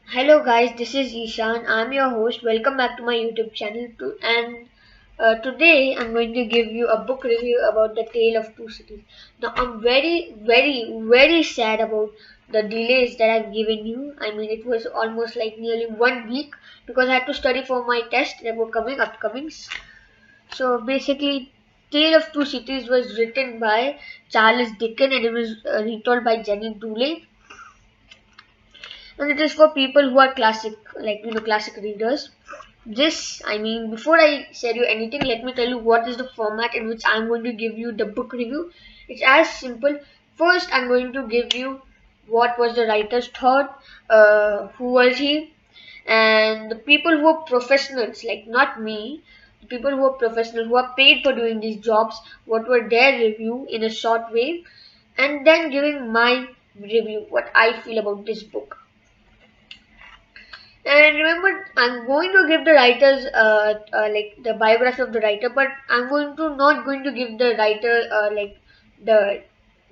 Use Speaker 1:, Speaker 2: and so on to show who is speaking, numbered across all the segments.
Speaker 1: Hello guys, this is Ishan. I'm your host. Welcome back to my YouTube channel. Today I'm going to give you a book review about The Tale of Two Cities. Now I'm very sad about the delays that I've given you. I mean, it was almost like nearly 1 week because I had to study for my test that were coming upcomings. So basically, Tale of Two Cities was written by Charles Dickens and it was retold by Jenny Dooley, and it is for people who are classic readers. Before I tell you anything, let me tell you what is the format in which I'm going to give you the book review. It's as simple. First, I'm going to give you what was the writer's thought, who was he, and the people who are professionals, like not me, the people who are professional, who are paid for doing these jobs, what were their review in a short way, and then giving my review, what I feel about this book. And remember, I'm going to give the writers like the biography of the writer, but I'm going to not going to give the writer the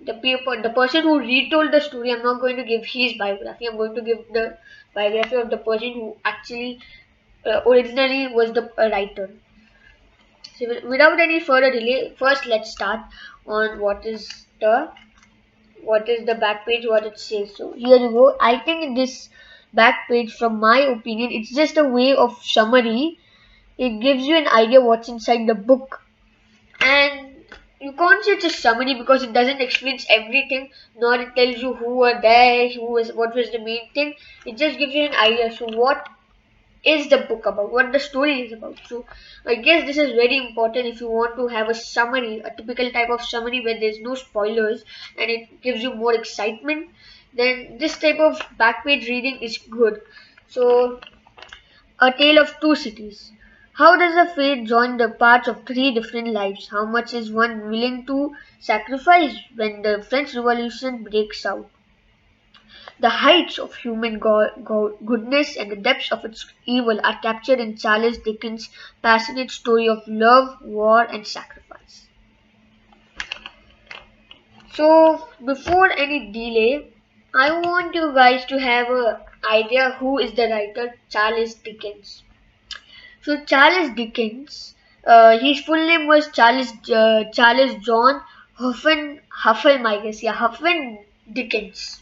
Speaker 1: the person who retold the story. I'm not going to give his biography. I'm going to give the biography of the person who actually originally was the writer. So without any further delay, first let's start on what is the back page, what it says. So here you go. I think this back page, from my opinion, it's just a way of summary. It gives you an idea what's inside the book, and you can't say it's a summary because it doesn't explain everything, nor it tells you who were there, what was the main thing. It just gives you an idea. So what is the book about, what the story is about. So I guess this is very important if you want to have a summary, a typical type of summary where there's no spoilers and it gives you more excitement. Then this type of back page reading is good. So, A Tale of Two Cities. How does a fate join the parts of three different lives? How much is one willing to sacrifice when the French Revolution breaks out? The heights of human goodness and the depths of its evil are captured in Charles Dickens' passionate story of love, war, and sacrifice. So, before any delay, I want you guys to have an idea who is the writer Charles Dickens. So, Charles Dickens, his full name was Charles John Huffam, I guess, yeah, Huffam Dickens.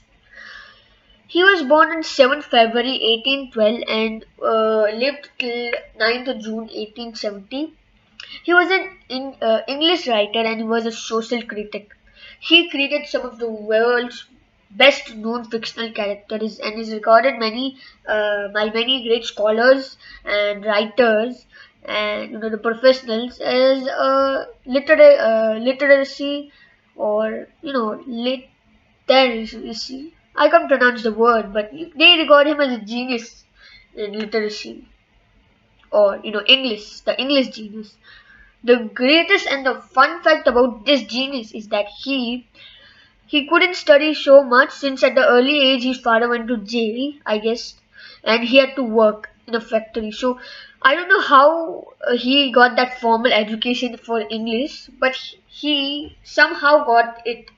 Speaker 1: He was born on 7th February 1812 and lived till 9th June 1870. He was an English writer and he was a social critic. He created some of the world's best known fictional characters and is regarded by many great scholars and writers and the professionals as literacy, or literacy. I can't pronounce the word, but they regard him as a genius in literacy, or English, the English genius. The greatest and the fun fact about this genius is that he couldn't study so much since at the early age his father went to jail, I guess, and he had to work in a factory. So I don't know how he got that formal education for English, but he somehow got it.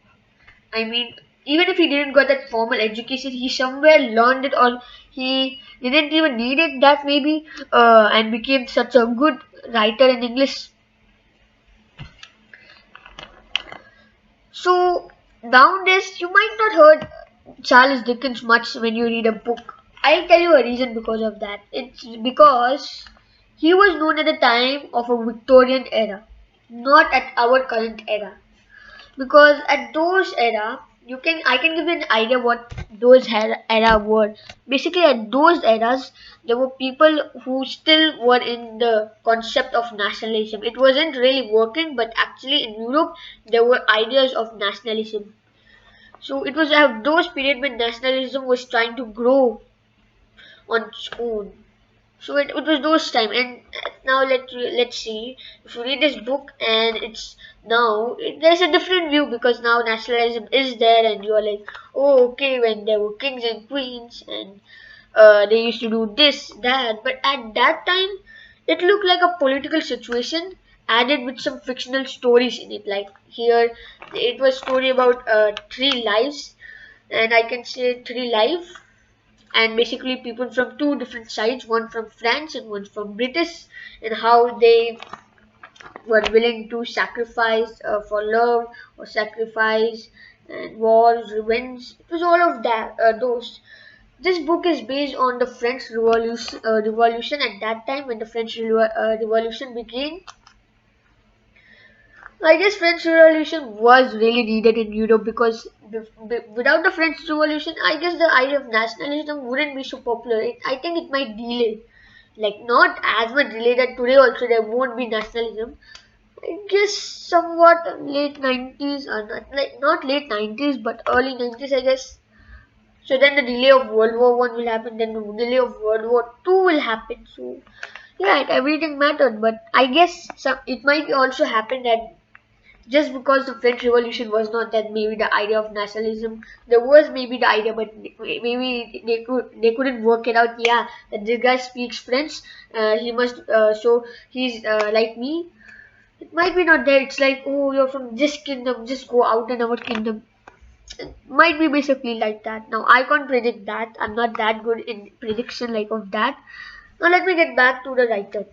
Speaker 1: I mean, even if he didn't get that formal education, he somewhere learned it, or he didn't even need it, that maybe, and became such a good writer in English. So nowadays, you might not heard Charles Dickens much when you read a book. I'll tell you a reason because of that. It's because he was known at the time of a Victorian era, not at our current era. Because at those era, I can give you an idea what those era were. Basically, at those eras, there were people who still were in the concept of nationalism. It wasn't really working, but actually in Europe there were ideas of nationalism. So it was at those period when nationalism was trying to grow on its own. So it was those time, and now let's see, if you read this book, and it's now there's a different view because now nationalism is there, and you are like, oh okay, when there were kings and queens, and they used to do this that, but at that time it looked like a political situation added with some fictional stories in it. Like here, it was story about three lives, and I can say three lives. and basically people from two different sides, one from France and one from British, and how they were willing to sacrifice for love or sacrifice and wars, revenge. It was all of that. Those. This book is based on the French Revolution at that time when the French Revolution began. I guess French Revolution was really needed in Europe because without the French Revolution, I guess the idea of nationalism wouldn't be so popular. I think it might delay, like not as much delay that today also there won't be nationalism. I guess somewhat late 90s, or not late 90s, but early 90s, I guess. So then the delay of World War One will happen, then the delay of World War Two will happen. So yeah, everything mattered, but I guess it might also happen that just because the French Revolution was not that, maybe the idea of nationalism, there was maybe the idea, but maybe they couldn't work it out. Yeah, that this guy speaks French, he must so he's like me. It might be not there. It's like, oh, you're from this kingdom, just go out in our kingdom. It might be basically like that. Now I can't predict that. I'm not that good in prediction like of that. Now let me get back to the writer.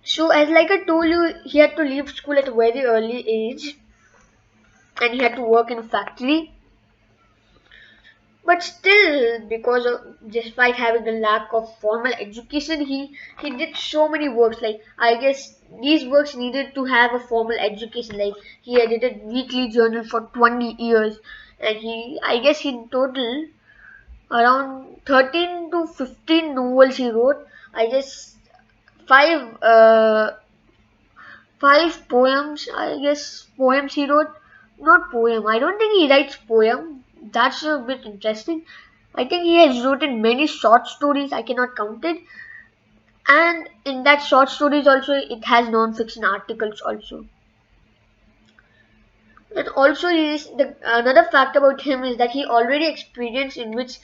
Speaker 1: So as like I told you, he had to leave school at a very early age and he had to work in a factory. But still, because of despite having a lack of formal education, he did so many works. Like I guess these works needed to have a formal education. Like he edited weekly journal for 20 years, and I guess he in total around 13 to 15 novels he wrote. I guess five five poems. I guess poems he wrote. Not poem. I don't think he writes poem. That's a bit interesting. I think he has written many short stories. I cannot count it. And in that short stories also, it has non-fiction articles also. And also, another fact about him is that he already experienced in which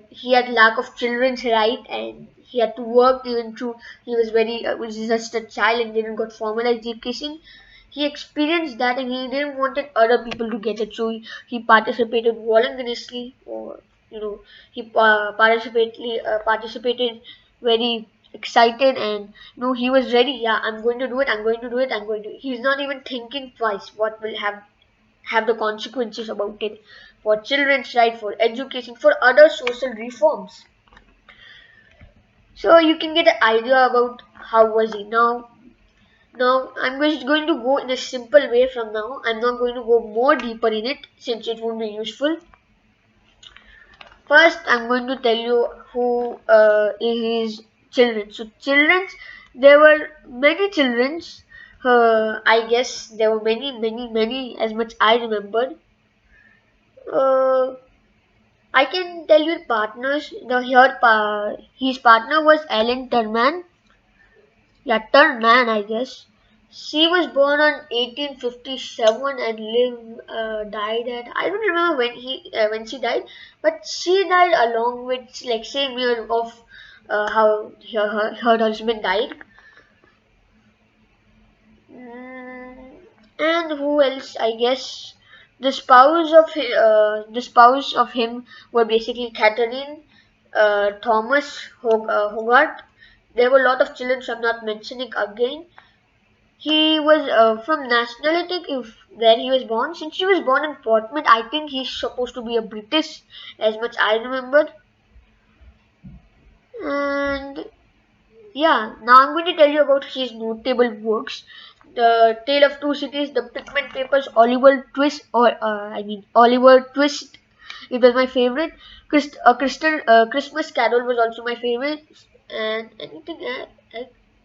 Speaker 1: he had lack of children's right and he had to work even through he was was just a child and didn't got formal education. He experienced that and he didn't wanted other people to get it, so he participated voluntarily, or he participated very excited, and he was ready. Yeah, I'm going to do it, I'm going to do it, I'm going to. He's not even thinking twice what will have the consequences about it, for children's right, for education, for other social reforms. So you can get an idea about how was he. Now I'm just going to go in a simple way from now. I'm not going to go more deeper in it since it won't be useful. First, I'm going to tell you who is his children. So, children, there were many children. I guess there were many, as much I remembered. Uh, I can tell you partners. His partner was Ellen Turman. Yeah, Turman, I guess. She was born on 1857 and died at, I don't remember when she died, but she died along with like same year of how her husband died. Mm, and who else? I guess the spouse of him were basically Catherine Thomas Hogarth. There were a lot of children, so I'm not mentioning again. He was from nationality if where he was born. Since he was born in Portsmouth, I think he's supposed to be a British, as much I remember. And yeah, now I'm going to tell you about his notable works. The Tale of Two Cities, The Pickman Papers, Oliver Twist, or Oliver Twist. It was my favorite. Christmas Carol was also my favorite. And anything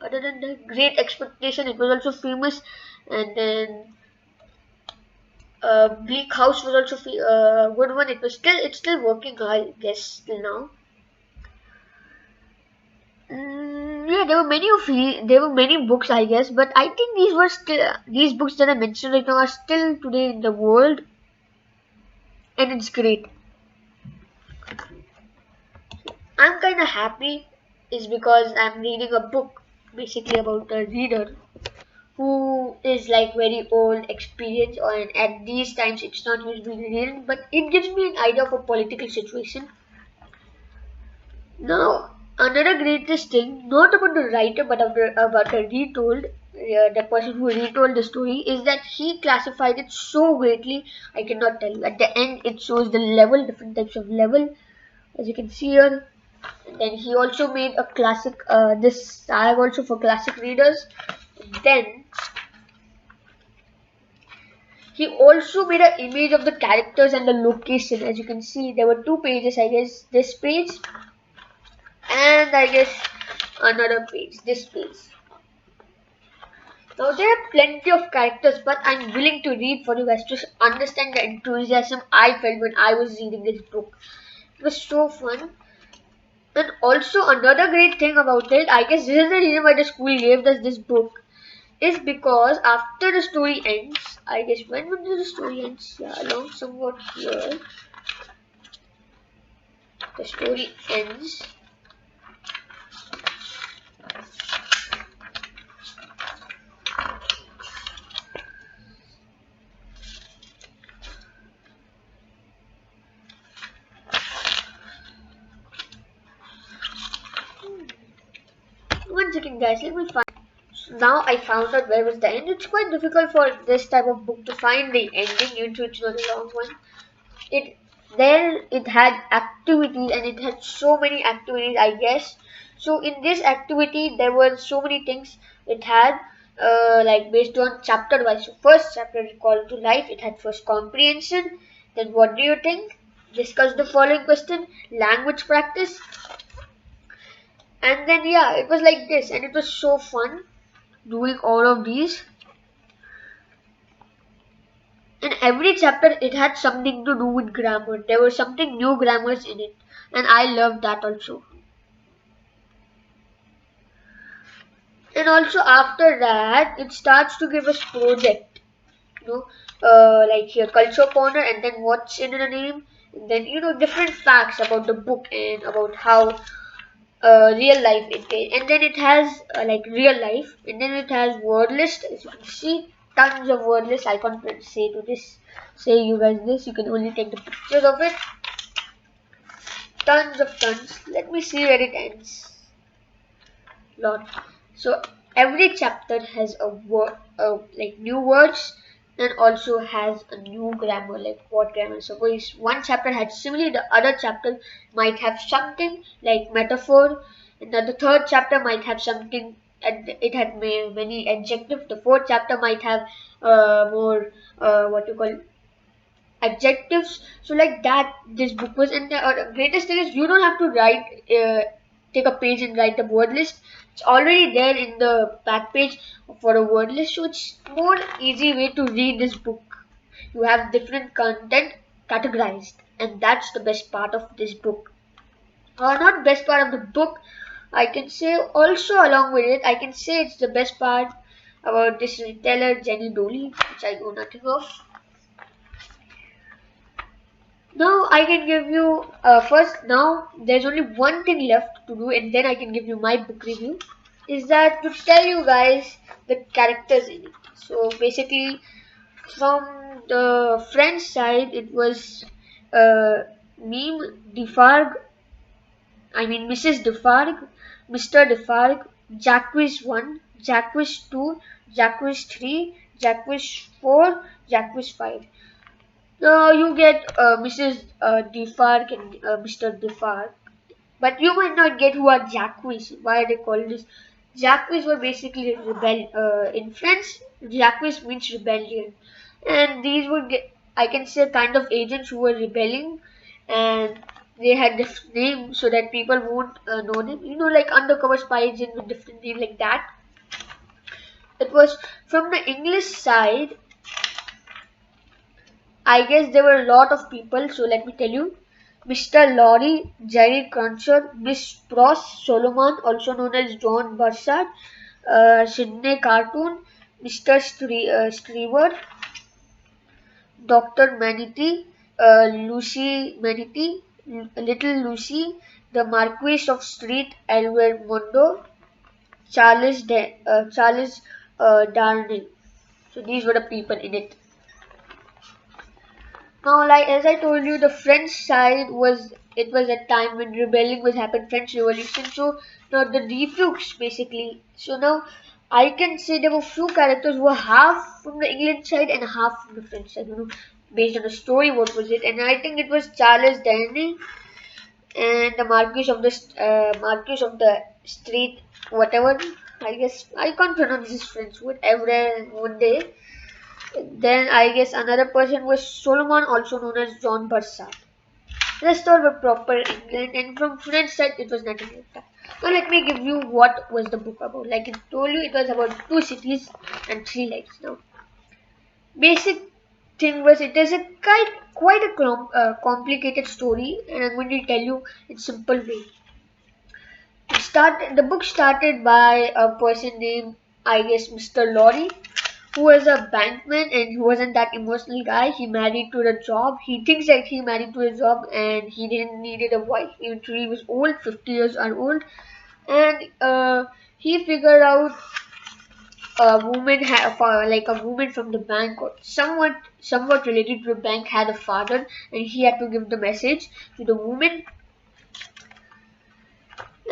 Speaker 1: other than the Great Expectation, it was also famous. And then Bleak House was also a good one. It's still working, I guess, till now. Yeah, there were many books, I guess, but I think these books that I mentioned right now are still today in the world, and it's great. I'm kind of happy is because I'm reading a book basically about a reader who is like very old, experienced, or at these times it's not usually real, but it gives me an idea of a political situation. Now, another greatest thing, not about the writer but about the retold, the person who retold the story, is that he classified it so greatly. I cannot tell you. At the end, it shows the level, different types of level, as you can see here. And then he also made a classic, this tag also for classic readers. Then he also made an image of the characters and the location. As you can see, there were two pages, I guess. This page and I guess another page, this page. Now there are plenty of characters, but I'm willing to read for you guys to understand the enthusiasm I felt when I was reading this book. It was so fun. And also another great thing about it, I guess this is the reason why the school gave us this book, is because after the story ends, I guess when the story ends, yeah, along somewhat here, the story ends. One second, guys, let me find. Now I found out where was the end. It's quite difficult for this type of book to find the ending, even though it's not a long one. It had activities and it had so many activities, I guess. So in this activity there were so many things it had, like based on chapter wise. So first chapter is called to life. It had first comprehension, then what do you think, discuss the following question, language practice, and then yeah, it was like this, and it was so fun doing all of these. In every chapter it had something to do with grammar. There was something new grammars in it, and I loved that also. And also after that it starts to give us project, you know, like here culture corner, and then what's in the name, and then different facts about the book and about how real life it is. And then it has like real life, and then it has word list. As you can see, tons of word list. I can't say you guys this, you can only take the pictures of it. Tons. Let me see where it ends. Lot. So every chapter has a word, like new words, and also has a new grammar, like what grammar. Suppose one chapter had similarly, the other chapter might have something like metaphor, and the third chapter might have something, and it had many adjectives. The fourth chapter might have more what you call adjectives. So like that this book was. And the greatest thing is you don't have to write take a page and write a word list. It's already there in the back page for a word list, so it's more easy way to read this book. You have different content categorized, and that's the best part of this book, or not best part of the book, I can say. Also along with it, I can say it's the best part about this retailer Jenny Dolly, which I know nothing of. Now I can give you first. Now there's only one thing left to do, and then I can give you my book review. Is that to tell you guys the characters in it. So basically, from the French side, it was Meme Defarge. I mean Mrs. Defarge, Mr. Defarge, Jacques 1, Jacques 2, Jacques 3, Jacques 4, Jacques 5. You get Mrs. Defarge and Mr. Defarge, but you might not get who are Jacques. Why are they called this? Jacques were basically in French. Jacques means rebellion, and these were I can say kind of agents who were rebelling, and they had different names so that people won't know them. Like undercover spy agent with different names like that. It was from the English side. I guess there were a lot of people, so let me tell you. Mr. Laurie, Jerry Cruncher, Miss Pross Solomon, also known as John Bursard, Sydney Cartoon, Mr. Strever, Dr. Manity, Lucy Manity, Little Lucy, the Marquis of Street, Elver Mondo, Charles Darnell. So these were the people in it. Now, like as I told you, the French side was it was a time when rebellion was happening, French Revolution. So now the refuges basically. So now I can say there were few characters who were half from the England side and half from the French side. Based on the story, what was it? And I think it was Charles Darnley and the Marquis of the Street, whatever. I guess I can't pronounce this French word ever one day. Then I guess another person was Solomon, also known as John Bursard. Rest all were proper England, and from French side it was nothing like that. Now let me give you what was the book about. Like I told you, it was about two cities and three lives. Now, basic thing was it is a quite a complicated story, and I'm going to tell you in simple way. The book started by a person named I guess Mr. Lorry, who was a bankman and he wasn't that emotional guy. He married to the job. He thinks that he married to a job and he didn't needed a wife. Eventually, he was old, 50 years old, and he figured out like a woman from the bank or somewhat related to the bank had a father, and he had to give the message to the woman,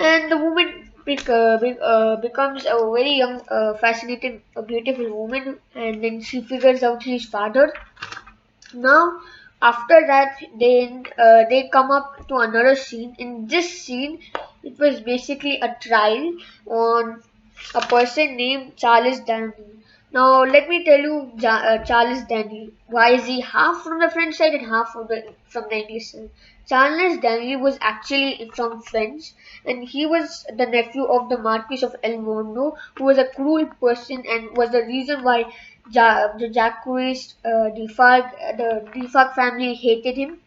Speaker 1: and the woman becomes a very young, fascinating, beautiful woman, and then she figures out his father. Now, after that, then they come up to another scene. In this scene, it was basically a trial on a person named Charles Danny. Now, let me tell you Charles Danny. Why is he half from the French side and half from the English side? Charles Danny was actually from France, and he was the nephew of the Marquis of Elmondo, who was a cruel person and was the reason why the Jacques the Defarge family hated him.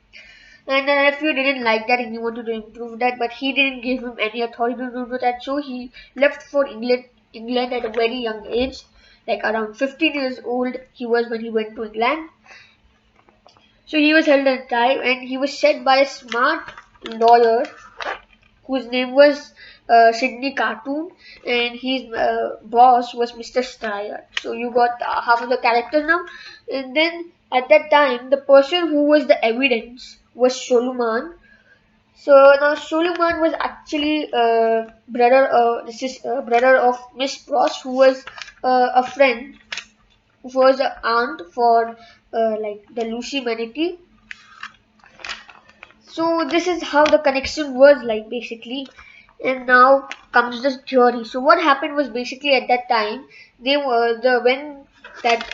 Speaker 1: And the nephew didn't like that and he wanted to improve that, but he didn't give him any authority to do that. So he left for England at a very young age, like around 15 years old he was when he went to England. So he was held on trial and he was set by a smart lawyer whose name was Sidney Cartoon, and his boss was Mr. Steyer. So you got half of the character now. And then at that time, the person who was the evidence was Solomon. So now Solomon was actually brother of Miss Pross, who was a friend, who was an aunt for like the Lucy Manatee. So this is how the connection was like basically. And now comes the theory. So what happened was basically at that time they were the when that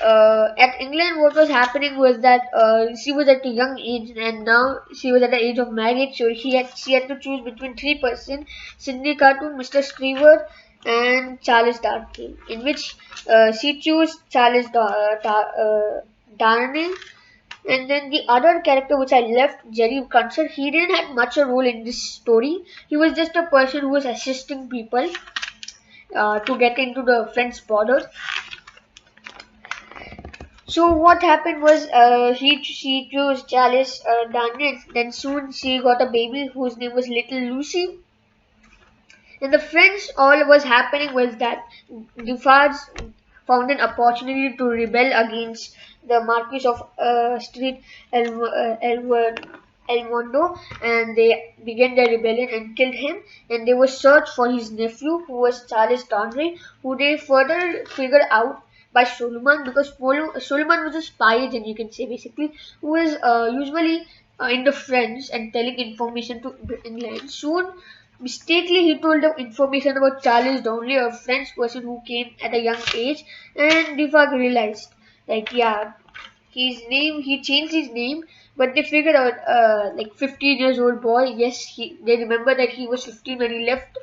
Speaker 1: at England what was happening was that she was at a young age and now she was at the age of marriage, so she had to choose between three person: Sidney Cartoon, Mr. Scriver, and Charles Darnley, in which she chose Darnley. And then the other character which I left, Jerry Cunser, he didn't have much a role in this story. He was just a person who was assisting people to get into the French border. So what happened was she chose Charles Daniel. Then soon she got a baby whose name was Little Lucy. In the French, all was happening was that Defarge found an opportunity to rebel against the Marquis of Street Elmondo, and they began their rebellion and killed him. And they were searched for his nephew, who was Charles Darnley, who they further figured out by Solomon, because Solomon was a spy agent, you can say basically, who was usually in the French and telling information to England. Soon, mistakenly, he told them information about Charles Darnley, a French person who came at a young age, and Defarge realized, like, yeah, he changed his name, but they figured out, like 15 years old boy, yes, they remember that he was 15 when he left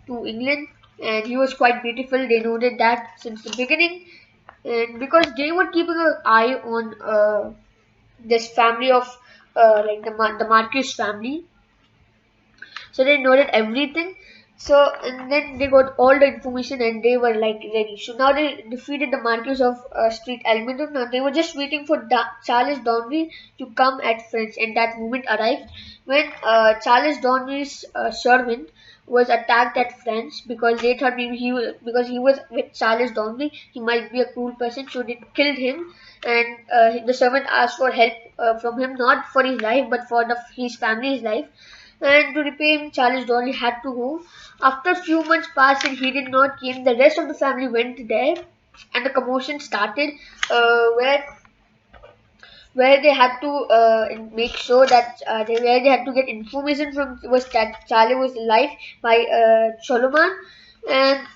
Speaker 1: to England, and he was quite beautiful. They noted that since the beginning, and because they were keeping an eye on this family of like the Marquis family, so they noted everything. So and then they got all the information and they were like ready. So now they defeated the Marquis of Street Almondon. Now they were just waiting for Charles Donry to come at French, and that moment arrived when Charles Donry's servant was attacked at French because they thought maybe because he was with Charles Donry, he might be a cruel person, so they killed him. And the servant asked for help from him, not for his life but for his family's life. And to repay him, Charles Darnley had to go. After a few months passed and he did not came, the rest of the family went there, and the commotion started, where they had to make sure that where they had to get information from was that Charlie was alive by Solomon. And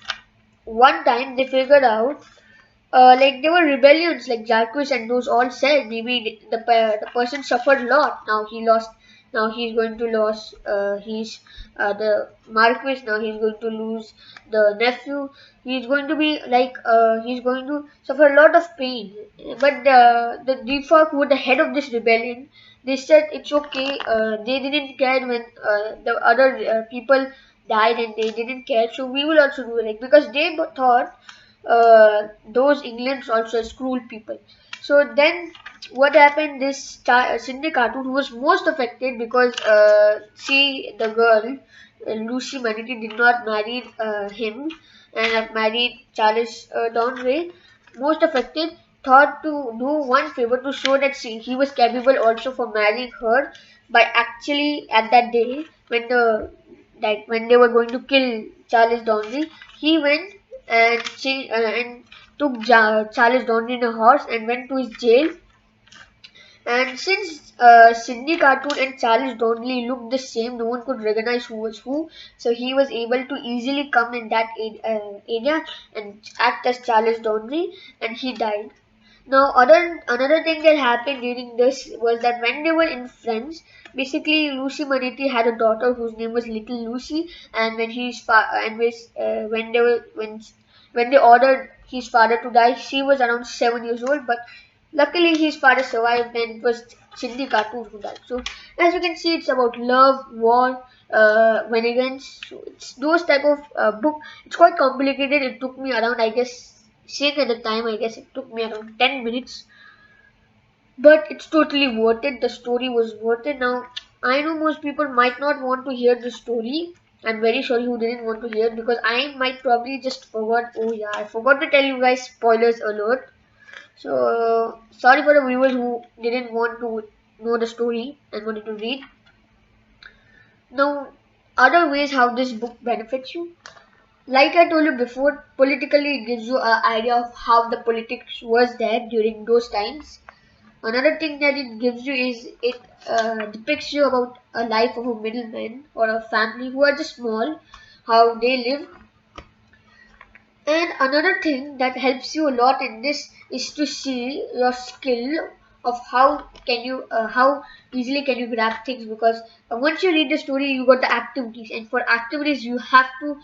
Speaker 1: one time they figured out like there were rebellions like Jacques and those all said maybe the person suffered a lot. Now he lost. Now he's going to lose. He's the Marquis. Now he's going to lose the nephew. He's going to be like he's going to suffer a lot of pain. But the Defak, who were the head of this rebellion, they said it's okay. They didn't care when the other people died and they didn't care. So we will also do it because they thought those England's also as cruel people. So then what happened, this Cindy Cartoon, who was most affected because she, the girl, Lucy Manity, did not marry him and have married Charles Downray, most affected, thought to do one favor to show that he was capable also for marrying her by actually at that day when when they were going to kill Charles Downray, he went and took Charles Donley in a horse and went to his jail. And since Cindy Cartoon and Charles Donley looked the same, no one could recognize who was who. So he was able to easily come in that area and act as Charles Donley, and he died. Now, another thing that happened during this was that when they were in France, basically Lucy Manetti had a daughter whose name was Little Lucy, and when they ordered his father to die, she was around 7 years old. But luckily, his father survived, and it was Cindy Cartoon who died. So, as you can see, it's about love, war, vengeance. So it's those type of book. It's quite complicated. It took me around, I guess, seeing at the time, I guess it took me around 10 minutes, but it's totally worth it. The story was worth it. Now, I know most people might not want to hear the story. I'm very sorry who didn't want to hear it because I might probably just forgot. Oh, yeah, I forgot to tell you guys, spoilers alert. So, sorry for the viewers who didn't want to know the story and wanted to read. Now, other ways how this book benefits you. Like I told you before, politically it gives you an idea of how the politics was there during those times. Another thing that it gives you is it depicts you about a life of a middleman or a family who are just small, how they live. And another thing that helps you a lot in this is to see your skill of how easily can you grab things, because once you read the story you got the activities, and for activities you have to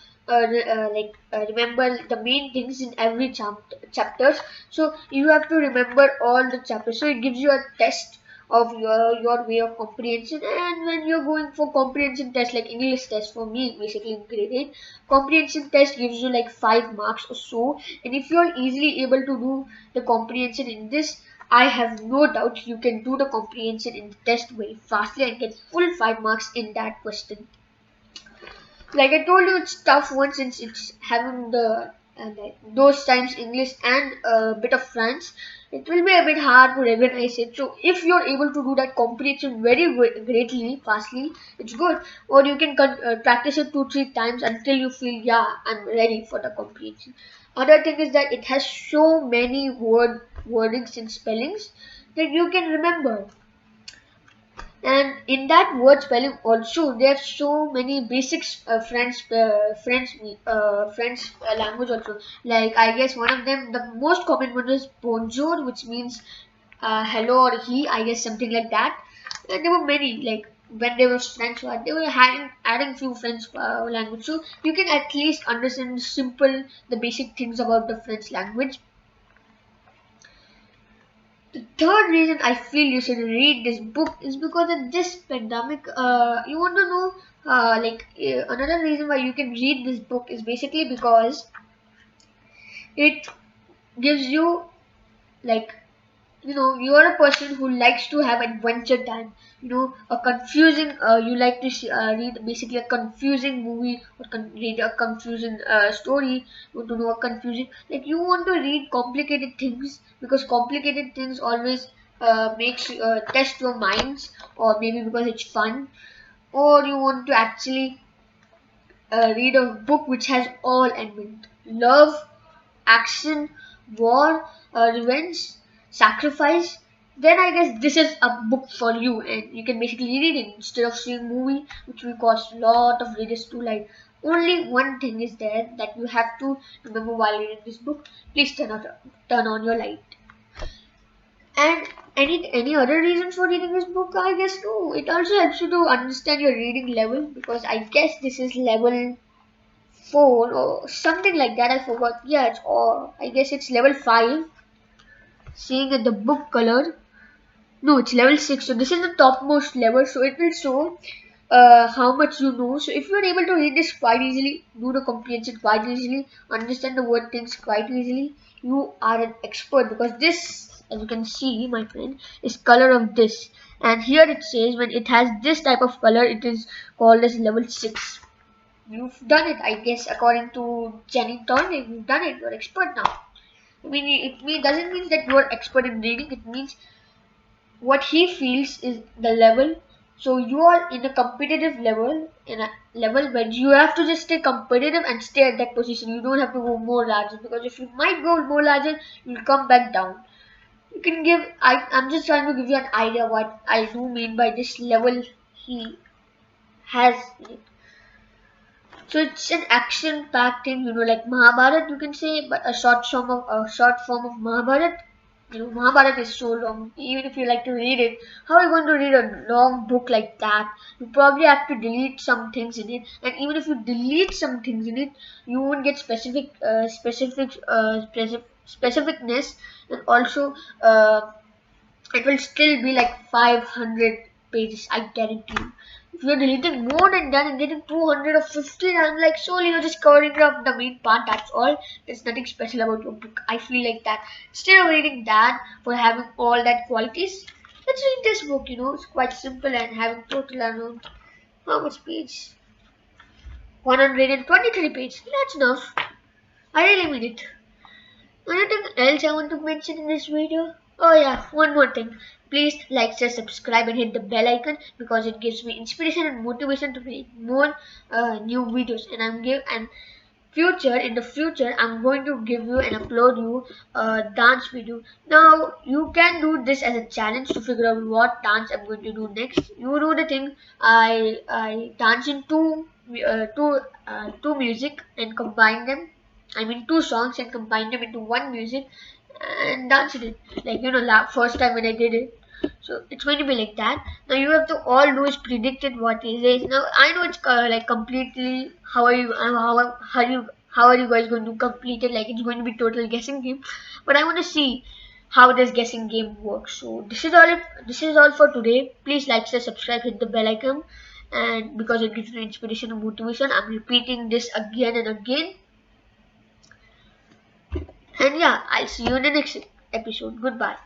Speaker 1: remember the main things in every chapters. So you have to remember all the chapters, so it gives you a test of your way of comprehension. And when you're going for comprehension test like English test, for me basically in grade 8, comprehension test gives you like 5 marks or so, and if you're easily able to do the comprehension in this, I have no doubt you can do the comprehension in the test very fastly and get full 5 marks in that question. Like I told you, it's tough one since it's having the those times English and a bit of French. It will be a bit hard to recognize it. So if you're able to do that comprehension very greatly, fastly, it's good. Or you can practice it 2-3 times until you feel, yeah, I'm ready for the comprehension. Other thing is that it has so many wordings and spellings that you can remember. And in that word spelling also, there are so many basics French language also. Like I guess one of them, the most common one is bonjour, which means hello or he. I guess something like that. And there were many like when they were French word, they were adding few French language. So you can at least understand the basic things about the French language. The third reason I feel you should read this book is because of this pandemic. You want to know Another reason why you can read this book is basically because it gives you, like, you are a person who likes to have adventure time. A confusing, you like to read basically a confusing movie, or read a confusing story. You want to know a confusing, like, you want to read complicated things, because complicated things always makes you test your minds, or maybe because it's fun, or you want to actually read a book which has all element: love, action, war, revenge, sacrifice. Then I guess this is a book for you, and you can basically read it instead of seeing movie, which will cost a lot of readers to like. Only one thing is there that you have to remember while reading this book. Please turn on your light. And any other reasons for reading this book? I guess no. It also helps you to understand your reading level, because I guess this is level 4 or something like that. I forgot. Yeah, it's all. I guess it's level 5. Seeing at the book color. No, it's level 6. So this is the topmost level. So it will show how much you know. So if you are able to read this quite easily, do the comprehension quite easily, understand the word things quite easily, you are an expert, because this, as you can see, my friend, is color of this. And here it says when it has this type of color, it is called as level 6. You've done it, I guess, according to Jenny Turner. You've done it. You're expert now. I mean, doesn't mean that you're expert in reading. It means what he feels is the level. So you are in a competitive level, in a level where you have to just stay competitive and stay at that position. You don't have to go more larger, because if you might go more larger, you'll come back down. You can give. I'm just trying to give you an idea what I do mean by this level he has in it. So it's an action-packed thing, like Mahabharat, you can say, but a short form of Mahabharat. Mahabharat is so long. Even if you like to read it, how are you going to read a long book like that? You probably have to delete some things in it, and even if you delete some things in it, you won't get specificness, and also it will still be like 500 pages, I guarantee you. If you're deleting more than that and getting 200 or 50, I'm like, surely you're just covering up the main part, that's all. There's nothing special about your book. I feel like that. Instead of reading that for having all that qualities, let's read this book, It's quite simple, and having total around, how much page? 123 pages. That's enough. I really mean it. Anything else I want to mention in this video? Oh yeah, one more thing. Please like, share, subscribe and hit the bell icon, because it gives me inspiration and motivation to make more new videos. And in the future, I'm going to give you and upload you a dance video. Now you can do this as a challenge to figure out what dance I'm going to do next. You know the thing. I dance in two music and combine them. I mean, two songs and combine them into one music and dance it. Like, first time when I did it. So it's going to be like that. Now you have to all do is predict it what is it. Now I know it's like completely how are you guys going to complete it? Like, it's going to be total guessing game. But I want to see how this guessing game works. So this is all for today. Please like, share, subscribe, hit the bell icon, and because it gives me inspiration and motivation, I'm repeating this again and again. And yeah, I'll see you in the next episode. Goodbye.